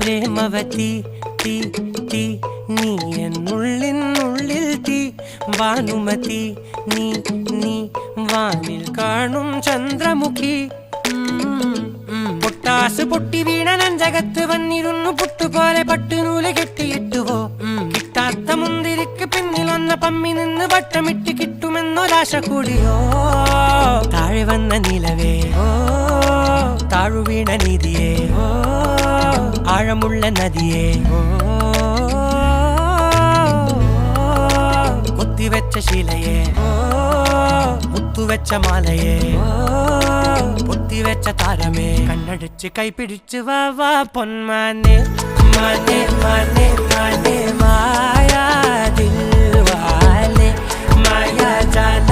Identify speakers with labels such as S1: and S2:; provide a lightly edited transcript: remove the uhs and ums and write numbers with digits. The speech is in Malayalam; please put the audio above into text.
S1: പ്രേമവതി തീ തീ നീ എന്നുള്ളിൽ തീ ഭാനുമതി നീ നീ വാനിൽ കാണും ചന്ദ്രമുഖി പൊട്ടാസ് പൊട്ടി വീണ നെഞ്ചകത്ത് വന്നിരുന്നു പുട്ടുപോലെ പട്ടുനൂല് കെട്ടിയിട്ടുവോ കിട്ടാത്ത മുന്തിരിക്ക് പിന്നിൽ വന്ന പമ്മി നിന്ന് വട്ടമിട്ട് കിട്ടുമെന്നൊരാശ കൂടിയോ താഴെ വന്ന നിലവേ താഴു വീണ നിധിയേ ആഴമുള്ള നദിയേ കൊത്തിവെച്ച ശിലയേ മുത്തുവെച്ച മാലയേ പൊത്തിവെച്ച താരമേ കണ്ണടിച്ച് കൈപിടിച്ച് വാ വാ പൊന്മാനെ മാനെ മാനെ മാനെ മായാ ദിൽവാലെ മായാ ജാല